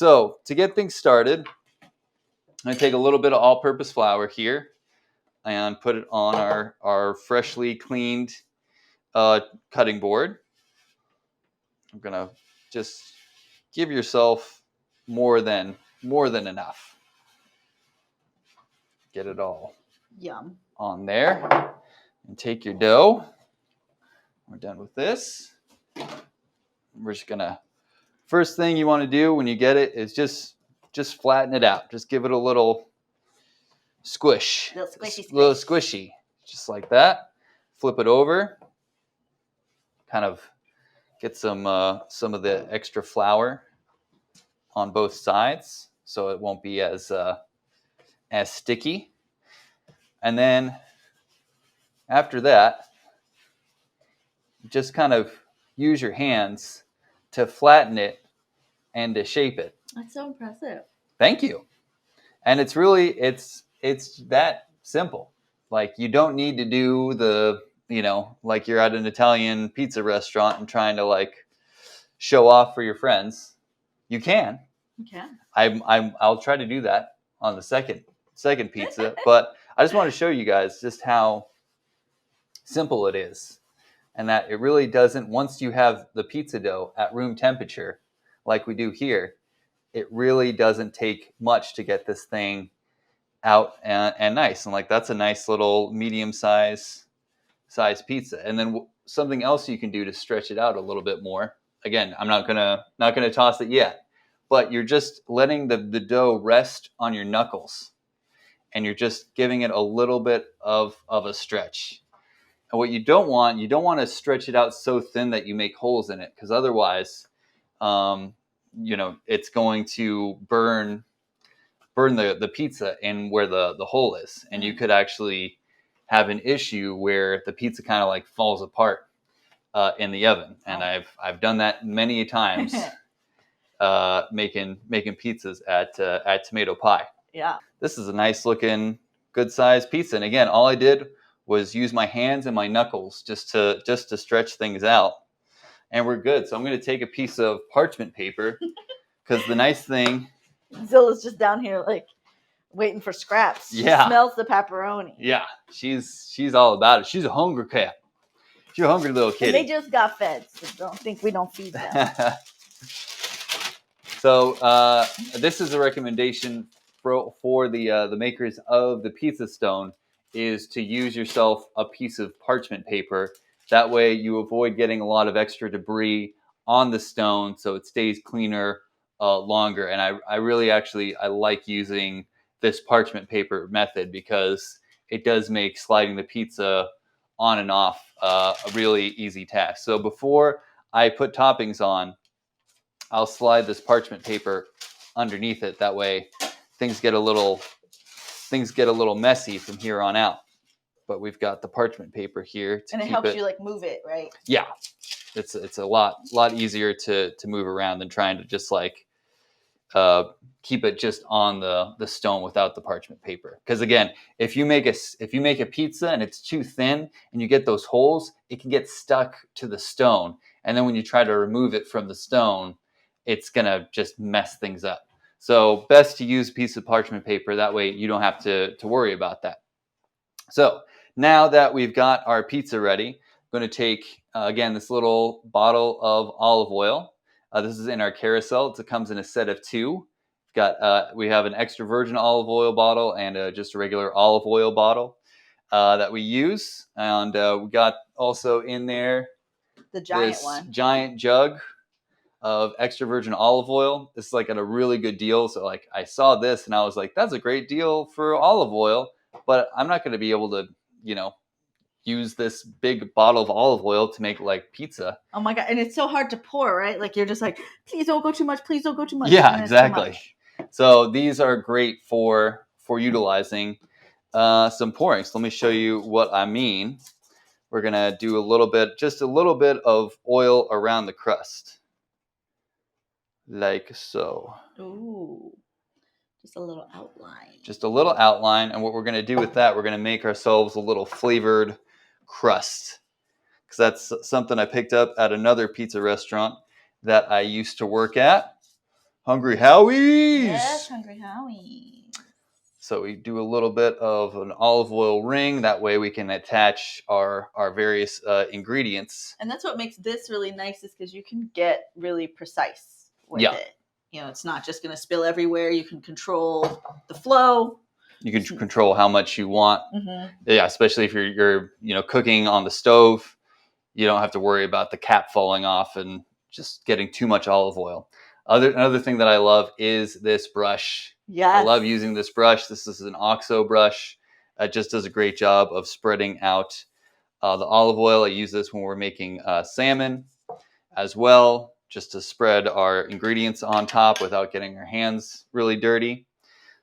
So to get things started, I'm going to take a little bit of all-purpose flour here and put it on our freshly cleaned cutting board. I'm going to just give yourself more than enough. Get it all on there. And take your dough. We're done with this. We're just going to, first thing you want to do when you get it is just flatten it out. Just give it a little squish. Little squishy. Just like that. Flip it over. Kind of get some of the extra flour on both sides so it won't be as sticky. And then after that, just kind of use your hands to flatten it and to shape it. That's so impressive. Thank you. And it's really, it's that simple. Like, you don't need to do the, like you're at an Italian pizza restaurant and trying to like show off for your friends. You can. You can. I'll try to do that on the second pizza, but I just want to show you guys just how simple it is. And that it really doesn't, once you have the pizza dough at room temperature, like we do here, it really doesn't take much to get this thing out and nice. And like, that's a nice little medium size pizza. And then something else you can do to stretch it out a little bit more. Again, I'm not gonna toss it yet, but you're just letting the dough rest on your knuckles, and you're just giving it a little bit of a stretch. And what you don't want to stretch it out so thin that you make holes in it, because otherwise, it's going to burn the pizza in where the hole is, and you could actually have an issue where the pizza kind of like falls apart in the oven. And I've done that many times, making pizzas at Tomato Pie. Yeah, this is a nice looking, good sized pizza. And again, all I did was use my hands and my knuckles just to stretch things out, and we're good. So I'm going to take a piece of parchment paper, because the nice thing, Zilla's just down here like waiting for scraps. She smells the pepperoni. Yeah, she's all about it. She's a hungry cat. She's a hungry little kitty. And they just got fed, so don't think we don't feed them. So this is a recommendation for the makers of the pizza stone, is to use yourself a piece of parchment paper. That way you avoid getting a lot of extra debris on the stone, so it stays cleaner longer. And I really actually like using this parchment paper method, because it does make sliding the pizza on and off a really easy task. So before I put toppings on, I'll slide this parchment paper underneath it. That way things get a little messy from here on out. But we've got the parchment paper here and it helps you like move it, right? Yeah, it's a lot easier to move around than trying to just like keep it just on the stone without the parchment paper. Because again, if you make a pizza and it's too thin and you get those holes, it can get stuck to the stone, and then when you try to remove it from the stone, it's gonna just mess things up. So best to use a piece of parchment paper. That way you don't have to worry about that. So now that we've got our pizza ready, I'm going to take, again, this little bottle of olive oil. This is in our carousel. It comes in a set of 2. We have an extra virgin olive oil bottle and just a regular olive oil bottle that we use. And we got also in there the giant jug of extra virgin olive oil. This is like at a really good deal. So like, I saw this and I was like, that's a great deal for olive oil, but I'm not going to be able to, use this big bottle of olive oil to make like pizza. Oh my God. And it's so hard to pour, right? Like, you're just like, please don't go too much. Please don't go too much. Yeah, exactly. So these are great for utilizing some pouring. So let me show you what I mean. We're going to do just a little bit of oil around the crust. Like so. Ooh. Just a little outline. Just a little outline. And what we're going to do with that, we're going to make ourselves a little flavored crust. Because that's something I picked up at another pizza restaurant that I used to work at. Hungry Howies! Yes, Hungry Howies. So we do a little bit of an olive oil ring. That way we can attach our various ingredients. And that's what makes this really nice, is because you can get really precise with it. It's not just going to spill everywhere. You can control the flow. You can control how much you want. Yeah, especially if you're cooking on the stove. You don't have to worry about the cap falling off and just getting too much olive oil. Another thing that I love is this brush. Yes. I love using this brush. This is an OXO brush. It just does a great job of spreading out the olive oil. I use this when we're making salmon as well, just to spread our ingredients on top without getting our hands really dirty.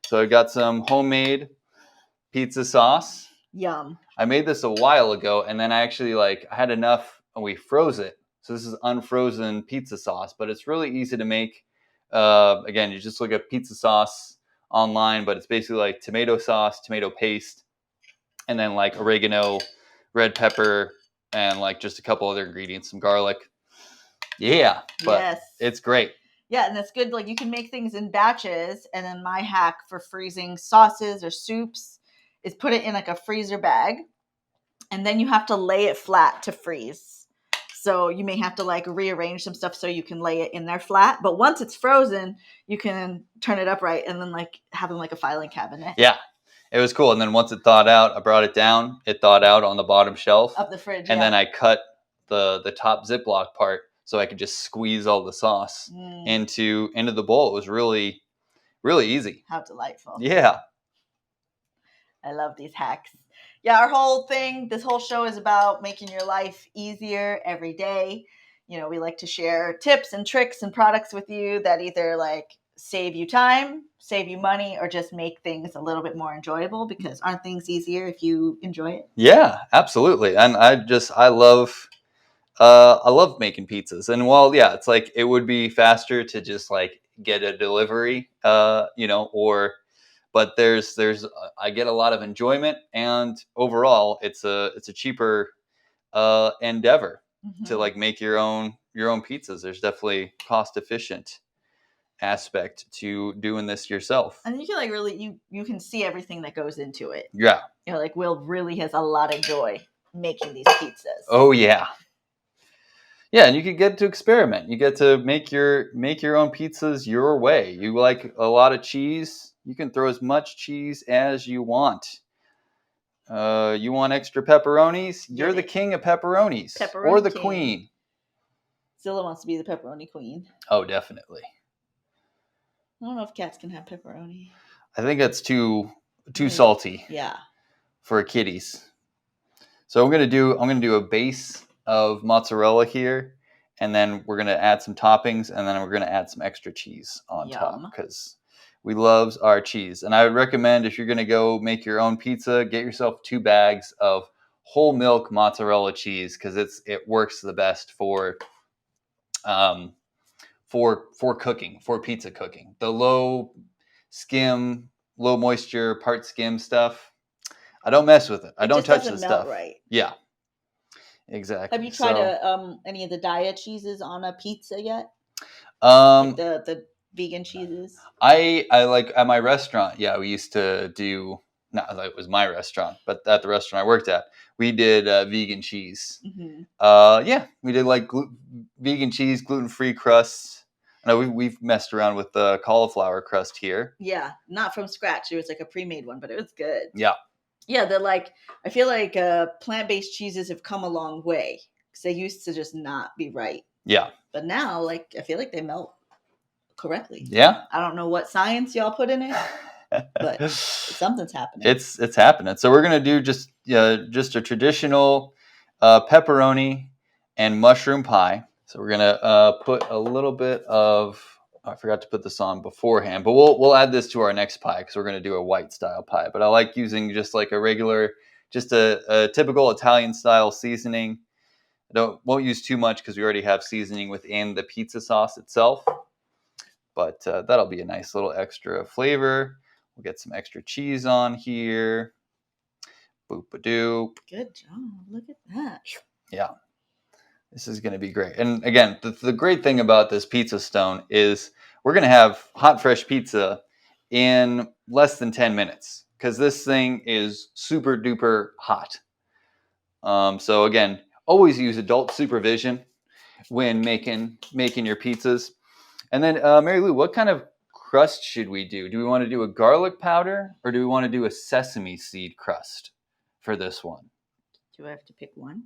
So I've got some homemade pizza sauce. Yum. I made this a while ago, and then I actually I had enough and we froze it. So this is unfrozen pizza sauce, but it's really easy to make. Again, you just look at pizza sauce online, but it's basically like tomato sauce, tomato paste, and then like oregano, red pepper, and like just a couple other ingredients, some garlic. Yeah, but it's great. Yeah, and it's good. Like, you can make things in batches, and then my hack for freezing sauces or soups is put it in like a freezer bag, and then you have to lay it flat to freeze. So you may have to like rearrange some stuff so you can lay it in there flat. But once it's frozen, you can turn it upright and then like have them like a filing cabinet. Yeah, it was cool. And then once it thawed out, I brought it down. It thawed out on the bottom shelf of the fridge. And then I cut the top Ziploc part so I could just squeeze all the sauce into the bowl. It was really, really easy. How delightful. Yeah. I love these hacks. Yeah, our whole thing, this whole show is about making your life easier every day. We like to share tips and tricks and products with you that either like save you time, save you money, or just make things a little bit more enjoyable, because aren't things easier if you enjoy it? Yeah, absolutely. And I love making pizzas. And while, yeah, it's like it would be faster to just like get a delivery, but there's I get a lot of enjoyment, and overall it's a cheaper endeavor to like make your own pizzas. There's definitely cost efficient aspect to doing this yourself. And you can like really you can see everything that goes into it. Yeah. Like Will really has a lot of joy making these pizzas. Oh yeah. Yeah, and you can get to experiment. You get to make your own pizzas your way. You like a lot of cheese, you can throw as much cheese as you want. You want extra pepperonis? You're the king of pepperonis. Or the queen. Zilla wants to be the pepperoni queen. Oh, definitely. I don't know if cats can have pepperoni. I think that's too salty. Yeah. For kitties. So I'm gonna do a base of mozzarella here, and then we're gonna add some toppings, and then we're gonna add some extra cheese on top, because we love our cheese. And I would recommend, if you're gonna go make your own pizza, get yourself 2 bags of whole milk mozzarella cheese, because it works the best for cooking, for pizza cooking. The low moisture, part skim stuff, I don't mess with it. I don't touch the stuff. Right. Yeah. Exactly. Have you tried any of the diet cheeses on a pizza yet? Like the vegan cheeses? I like at my restaurant. Yeah, we used to do. Not like it was my restaurant, but at the restaurant I worked at, we did vegan cheese. Mm-hmm. Yeah, we did like vegan cheese, gluten-free crusts. I know we've messed around with the cauliflower crust here. Yeah, not from scratch. It was like a pre-made one, but it was good. Yeah. Yeah, they're like, I feel like plant-based cheeses have come a long way, because they used to just not be right. Yeah. But now, like, I feel like they melt correctly. Yeah. I don't know what science y'all put in it, but something's happening. It's happening. So we're gonna do just a traditional pepperoni and mushroom pie. So we're gonna put a little bit of. I forgot to put this on beforehand, but we'll add this to our next pie, because we're going to do a white style pie. But I like using just like a regular, just a typical Italian style seasoning. Won't use too much, because we already have seasoning within the pizza sauce itself. But that'll be a nice little extra flavor. We'll get some extra cheese on here. Boop-a-doop. Good job. Look at that. Yeah. This is going to be great. And again, the great thing about this pizza stone is we're going to have hot, fresh pizza in less than 10 minutes because this thing is super duper hot. So again, always use adult supervision when making your pizzas. And then, Marielou, what kind of crust should we do? Do we want to do a garlic powder or do we want to do a sesame seed crust for this one? Do I have to pick one?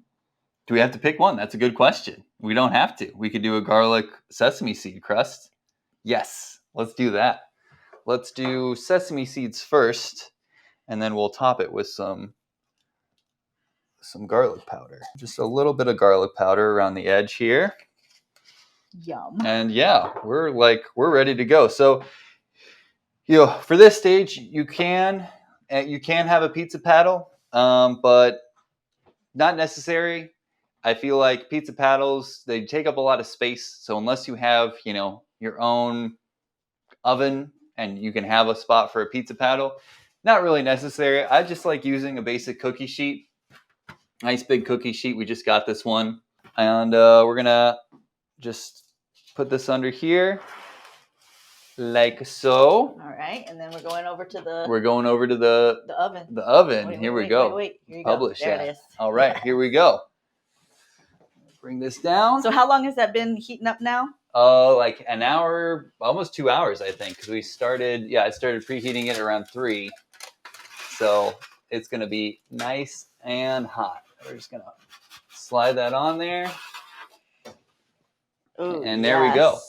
Do we have to pick one? That's a good question. We don't have to. We could do a garlic sesame seed crust. Yes, let's do that. Let's do sesame seeds first, and then we'll top it with some garlic powder. Just a little bit of garlic powder around the edge here. Yum. And yeah, we're ready to go. So, for this stage, you can have a pizza paddle, but not necessary. I feel like pizza paddles, they take up a lot of space. So unless you have, your own oven and you can have a spot for a pizza paddle, not really necessary. I just like using a basic cookie sheet. Nice big cookie sheet. We just got this one. And we're going to just put this under here like so. All right. And then we're going over to the oven. The oven. Wait, here we go. Here you Publish. Go. There it is. All right. Here we go. Bring this down. So how long has that been heating up now? Like an hour, almost 2 hours, I think, because I started preheating it around 3. So it's going to be nice and hot. We're just going to slide that on there. Ooh, and there we go.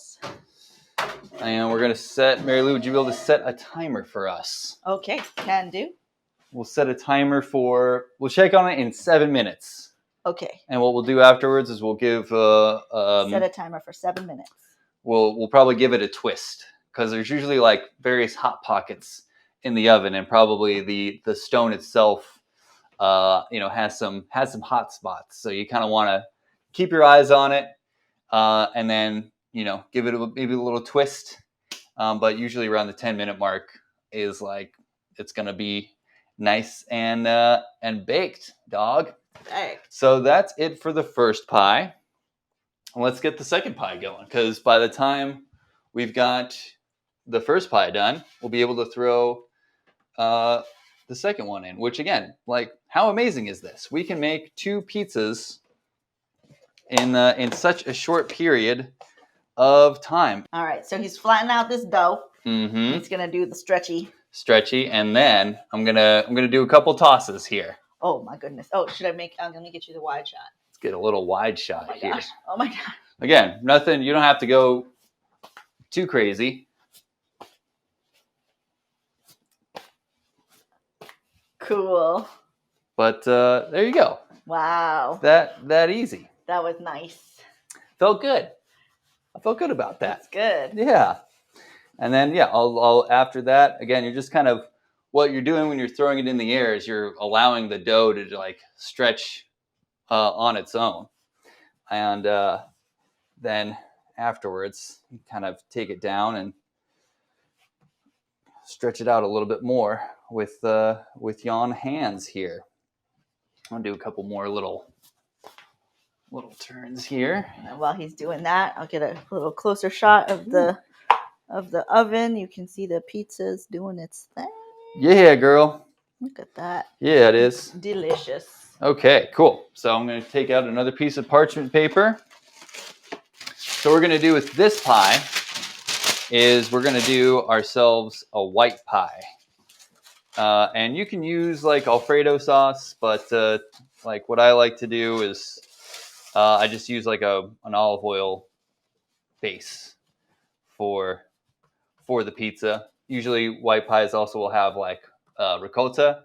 And we're going to set, Marielou, would you be able to set a timer for us? Okay, can do. We'll set a timer we'll check on it in 7 minutes. Okay. And what we'll do afterwards is we'll give set a timer for 7 minutes. We'll probably give it a twist because there's usually like various hot pockets in the oven, and probably the stone itself, has some hot spots. So you kind of want to keep your eyes on it, and then give it maybe a little twist. But usually around the 10-minute mark is like it's gonna be nice and baked, dog. So that's it for the first pie. Let's get the second pie going, because by the time we've got the first pie done, we'll be able to throw the second one in, which again, like, how amazing is this? We can make 2 pizzas in such a short period of time. All right, so he's flattening out this dough. Mm-hmm. He's gonna do the stretchy, and then I'm gonna do a couple tosses here. Oh my goodness! Oh, let me get you the wide shot. Let's get a little wide shot here. Gosh. Oh my god! Again, nothing. You don't have to go too crazy. Cool. But there you go. Wow. That easy. That was nice. Felt good. I felt good about that. That's good. Yeah. And then I'll after that, again, you're just kind of, what you're doing when you're throwing it in the air is you're allowing the dough to like stretch on its own. And then afterwards, you kind of take it down and stretch it out a little bit more with yon hands here. I'm gonna do a couple more little turns here. And while he's doing that, I'll get a little closer shot of the oven. You can see the pizza's doing its thing. Yeah, girl. Look at that. Yeah, it is. Delicious. Okay, cool. So I'm going to take out another piece of parchment paper. So what we're going to do with this pie is we're going to do ourselves a white pie. And you can use like Alfredo sauce, but like what I like to do is I just use like an olive oil base for the pizza. Usually white pies also will have like ricotta.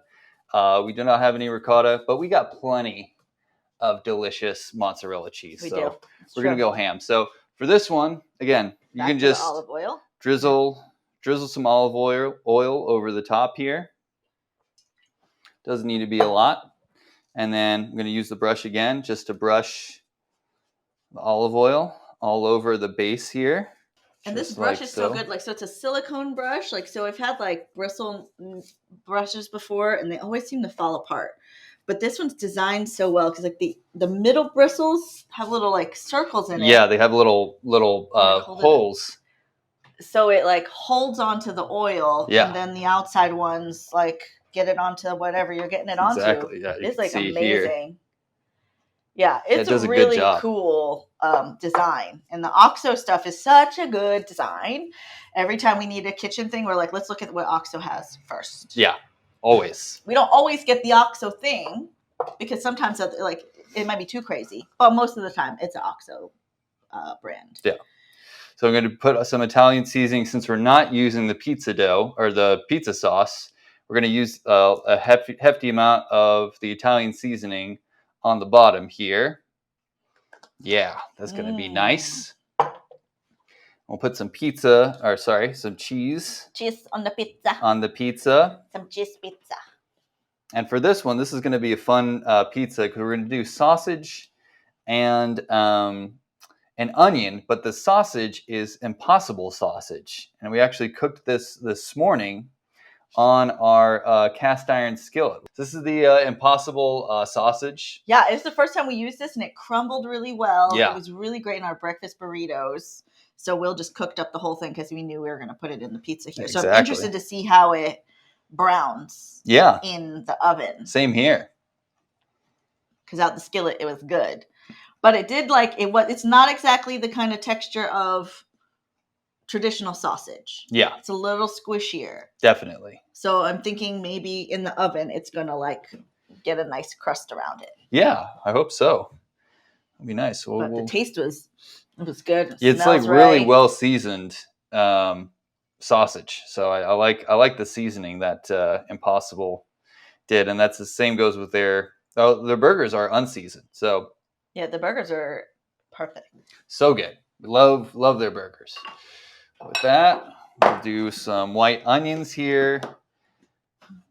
We do not have any ricotta, but we got plenty of delicious mozzarella cheese. We so do. We're going to go ham. So for this one, again, you can just olive oil. drizzle some olive oil over the top here. Doesn't need to be a lot. And then I'm going to use the brush again just to brush the olive oil all over the base here. And this brush is so good. Like, so it's a silicone brush. Like, so I've had like bristle brushes before and they always seem to fall apart. But this one's designed so well because like the middle bristles have little like circles in it. Yeah, they have little holes. so it like holds onto the oil, Yeah. and then the outside ones like get it onto whatever you're getting it onto. Exactly. Yeah, you It's can like see amazing. here. Yeah, it's It does a a good really job. cool design. And the OXO stuff is such a good design. Every time we need a kitchen thing, we're like, let's look at what OXO has first. Yeah, always. We don't always get the OXO thing because sometimes like it might be too crazy, but most of the time it's an OXO brand. Yeah. So I'm going to put some Italian seasoning. Since we're not using the pizza dough or the pizza sauce, we're going to use a hefty amount of the Italian seasoning on the bottom here. Yeah, that's going to be nice. We'll put some some cheese. Cheese on the pizza. On the pizza. Some cheese pizza. And for this one, this is going to be a fun pizza because we're going to do sausage and an onion, but the sausage is Impossible sausage. And we actually cooked this morning on our cast iron skillet. This is the Impossible sausage. Yeah, it's the first time we used this and it crumbled really well. Yeah. It was really great in our breakfast burritos. So Will just cooked up the whole thing because we knew we were going to put it in the pizza here. Exactly. So I'm interested to see how it browns in the oven. Same here. Because out the skillet, it was good. But it did it's not exactly the kind of texture of traditional sausage. Yeah. It's a little squishier. Definitely. So I'm thinking maybe in the oven, it's going to get a nice crust around it. Yeah, I hope so. It'll be nice. But the taste was good. It's like really well seasoned sausage. So I like the seasoning that Impossible did, and that's the same goes with their burgers are unseasoned. So yeah, the burgers are perfect. So good. Love their burgers. With that, we'll do some white onions here.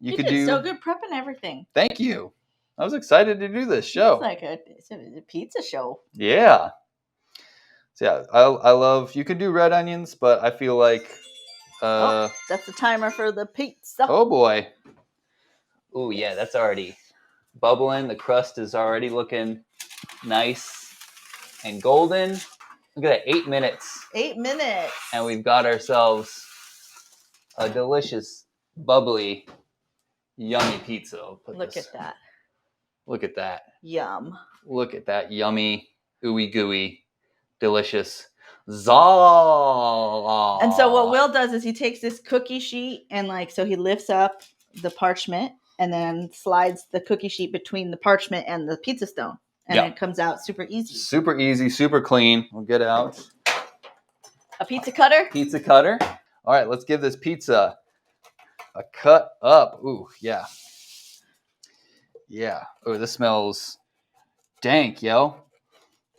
You could do so good prepping everything. Thank you. I was excited to do this show. It's a pizza show. Yeah. So yeah, I love. You can do red onions, but I feel like. That's the timer for the pizza. Oh boy. Oh yeah, that's already bubbling. The crust is already looking nice and golden. Look at that, 8 minutes. 8 minutes. And we've got ourselves a delicious, bubbly, yummy pizza. Look at that. Look at that. Yum. Look at that yummy, ooey gooey, delicious zal. And so what Will does is he takes this cookie sheet and so he lifts up the parchment and then slides the cookie sheet between the parchment and the pizza stone. And it comes out super easy. Super easy, super clean. We'll get out a pizza cutter. Pizza cutter. All right, let's give this pizza a cut up. Ooh, yeah. Yeah. Oh, this smells dank, yo.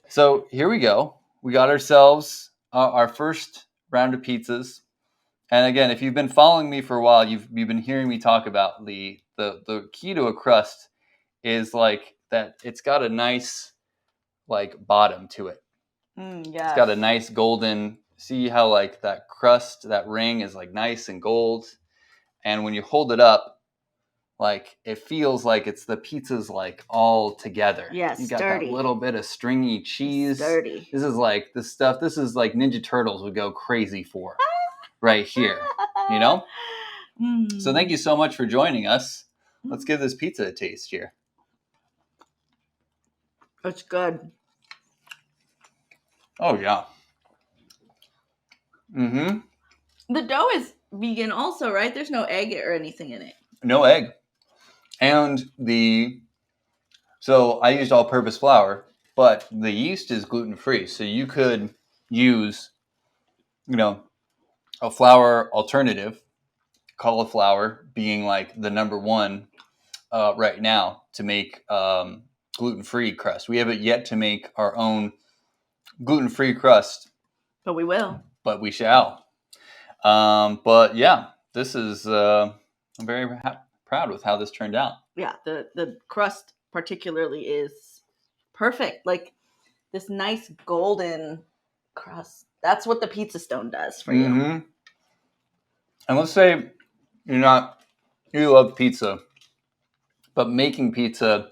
So here we go. We got ourselves our first round of pizzas. And again, if you've been following me for a while, you've been hearing me talk about the key to a crust is that it's got a nice bottom to it. Yeah. It's got a nice golden, see how that crust, that ring is nice and gold. And when you hold it up, it feels like it's the pizza's all together. Yeah, you got that little bit of stringy cheese. Sturdy. This is this stuff. This is Ninja Turtles would go crazy for right here. You know? So thank you so much for joining us. Let's give this pizza a taste here. It's good. Oh, yeah. Mm-hmm. The dough is vegan also, right? There's no egg or anything in it. No egg. And so I used all-purpose flour, but the yeast is gluten-free. So you could use, a flour alternative, cauliflower being the number one right now to make gluten-free crust. We haven't yet to make our own gluten-free crust. But we will. But we shall. But yeah, this is, I'm very proud with how this turned out. Yeah, the crust particularly is perfect. This nice golden crust. That's what the pizza stone does for you. And let's say you love pizza, but making pizza,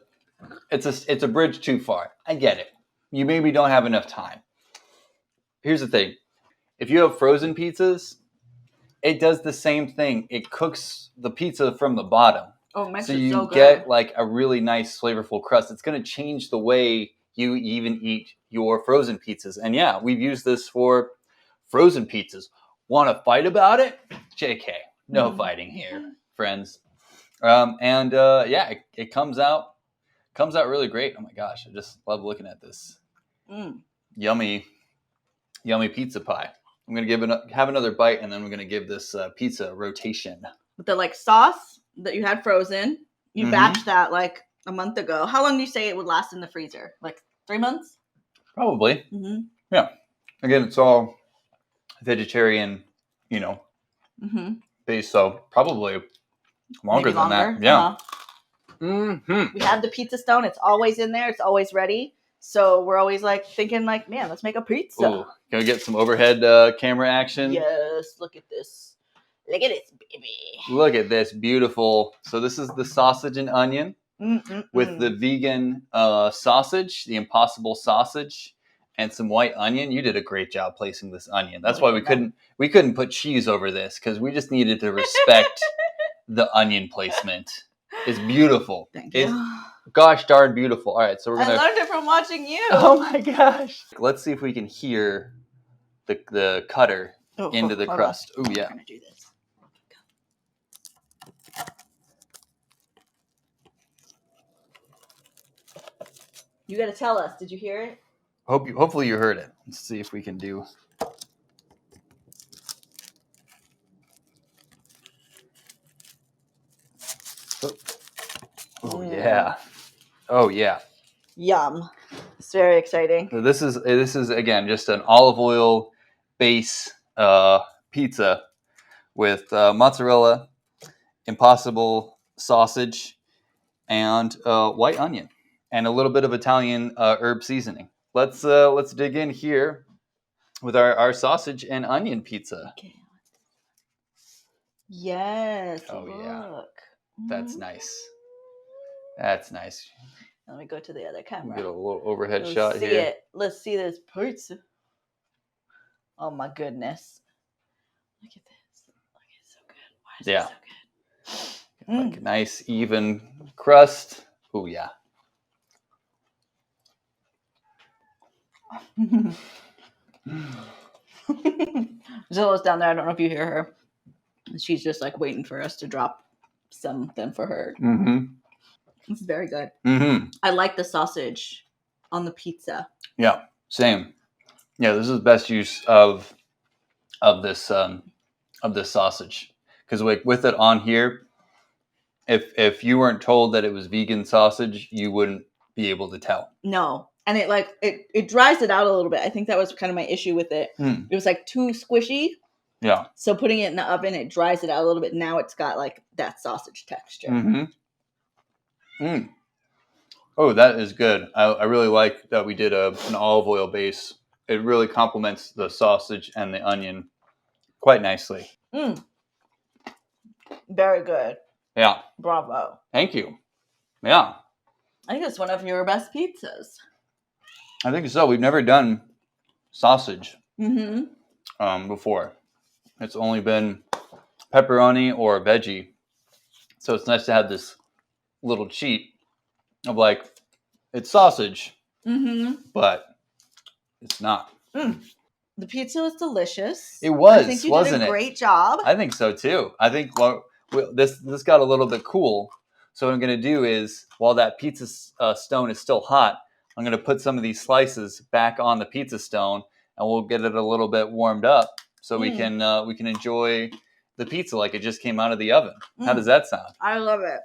it's a bridge too far. I get it. You maybe don't have enough time. Here's the thing. if you have frozen pizzas, it does the same thing. It cooks the pizza from the bottom. Oh, it makes So it you so good. get like a really nice flavorful crust. It's going to change the way you even eat your frozen pizzas. And yeah, we've used this for frozen pizzas. Want to fight about it? JK, no fighting here, friends. Yeah, it comes out really great. Oh my gosh, I just love looking at this yummy pizza pie. I'm gonna have another bite, and then we're gonna give this pizza a rotation. With the like sauce that you had frozen, you batched that like a month ago. How long do you say it would last in the freezer? Like 3 months? Probably. Yeah. Again, it's all vegetarian, based, so probably longer than that. Yeah. We have the pizza stone. It's always in there. It's always ready. So we're always like thinking like, man, let's make a pizza. Ooh, can we get some overhead camera action? Yes. Look at this. Look at this, baby. Look at this. Beautiful. So this is the sausage and onion with the vegan sausage, the Impossible sausage, and some white onion. You did a great job placing this onion. That's why we couldn't put cheese over this, because we just needed to respect the onion placement. It's beautiful. Thank you. Gosh darn beautiful. All right, so we're gonna. I learned it from watching you. Oh my gosh! Let's see if we can hear the cutter into the crust. Oh yeah. I'm gonna do this. You gotta tell us. Did you hear it? Hopefully you heard it. Let's see if we can do. Oh yeah. Oh yeah. Yum. It's very exciting. So this is again just an olive oil base pizza with mozzarella, Impossible sausage, and white onion, and a little bit of Italian herb seasoning. Let's dig in here with our sausage and onion pizza. Okay. Yes. Oh look. yeah. That's nice. That's nice. Let me go to the other camera. Get a little overhead shot see here. It. Let's see this pizza. Oh my goodness. Look at this. Look, it's so good. Why is it so good? Like a nice even crust. Oh yeah. Zilla's down there. I don't know if you hear her. She's just like waiting for us to drop something for her. It's very good. I like the sausage on the pizza. Yeah, same. Yeah, this is the best use of this sausage, because like with it on here, if you weren't told that it was vegan sausage, you wouldn't be able to tell. No, and it dries it out a little bit. I think that was kind of my issue with it. It was like too squishy. Yeah. So putting it in the oven, it dries it out a little bit. Now it's got like that sausage texture. Oh, that is good. I really like that we did an olive oil base. It really complements the sausage and the onion quite nicely. Very good. Yeah. Bravo. Thank you. Yeah. I think it's one of your best pizzas. I think so. We've never done sausage before. It's only been pepperoni or veggie. So it's nice to have this little cheat of like, it's sausage, but it's not. The pizza was delicious. It was, I think you wasn't did a it? great job. I think so too. I think this got a little bit cool. So what I'm going to do is, while that pizza stone is still hot, I'm going to put some of these slices back on the pizza stone, and we'll get it a little bit warmed up so we can enjoy the pizza like it just came out of the oven. How does that sound? I love it.